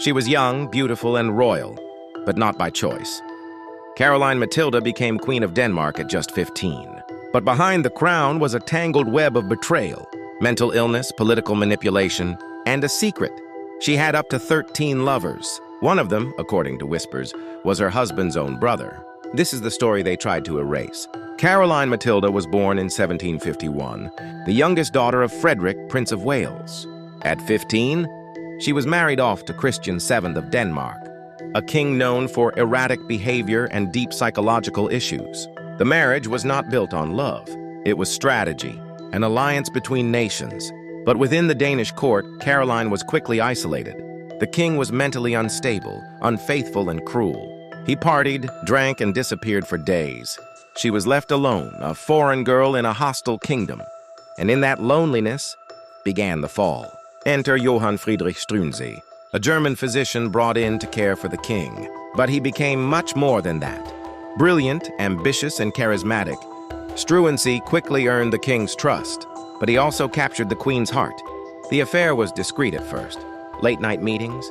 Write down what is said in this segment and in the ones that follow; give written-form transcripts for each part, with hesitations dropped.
She was young, beautiful, and royal, but not by choice. Caroline Matilda became Queen of Denmark at just 15. But behind the crown was a tangled web of betrayal, mental illness, political manipulation, and a secret. She had up to 13 lovers. One of them, according to whispers, was her husband's own brother. This is the story they tried to erase. Caroline Matilda was born in 1751, the youngest daughter of Frederick, Prince of Wales. At 15, she was married off to Christian VII of Denmark, a king known for erratic behavior and deep psychological issues. The marriage was not built on love. It was strategy, an alliance between nations. But within the Danish court, Caroline was quickly isolated. The king was mentally unstable, unfaithful, and cruel. He partied, drank, and disappeared for days. She was left alone, a foreign girl in a hostile kingdom. And in that loneliness began the fall. Enter Johann Friedrich Struensee, a German physician brought in to care for the king. But he became much more than that. Brilliant, ambitious, and charismatic, Struensee quickly earned the king's trust, but he also captured the queen's heart. The affair was discreet at first. Late-night meetings,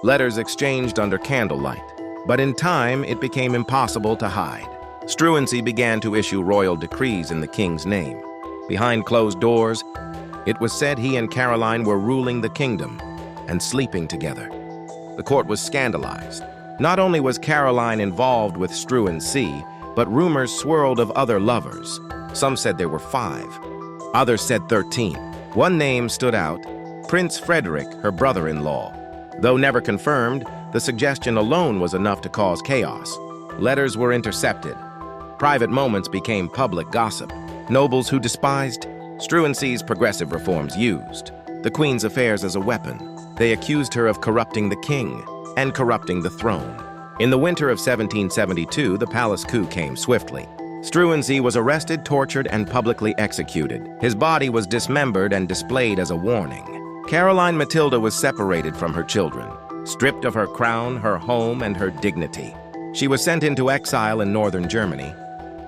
letters exchanged under candlelight. But in time, it became impossible to hide. Struensee began to issue royal decrees in the king's name. Behind closed doors, it was said he and Caroline were ruling the kingdom and sleeping together. The court was scandalized. Not only was Caroline involved with Struensee, but rumors swirled of other lovers. Some said there were 5. Others said 13. One name stood out, Prince Frederick, her brother-in-law. Though never confirmed, the suggestion alone was enough to cause chaos. Letters were intercepted. Private moments became public gossip. Nobles who despised Struensee's progressive reforms used the queen's affairs as a weapon. They accused her of corrupting the king and corrupting the throne. In the winter of 1772, the palace coup came swiftly. Struensee was arrested, tortured, and publicly executed. His body was dismembered and displayed as a warning. Caroline Matilda was separated from her children, stripped of her crown, her home, and her dignity. She was sent into exile in northern Germany,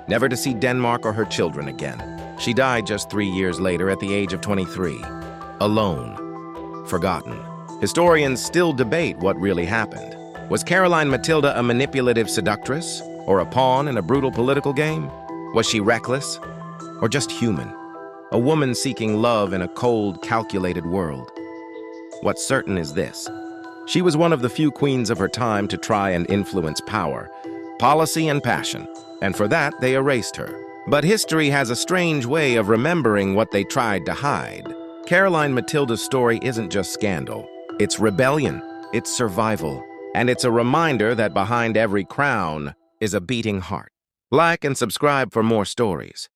never to see Denmark or her children again. She died just 3 years later at the age of 23, alone, forgotten. Historians still debate what really happened. Was Caroline Matilda a manipulative seductress, or a pawn in a brutal political game? Was she reckless, or just human? A woman seeking love in a cold, calculated world. What's certain is this: she was one of the few queens of her time to try and influence power, policy, and passion, and for that they erased her. But history has a strange way of remembering what they tried to hide. Caroline Matilda's story isn't just scandal. It's rebellion, it's survival, and it's a reminder that behind every crown is a beating heart. Like and subscribe for more stories.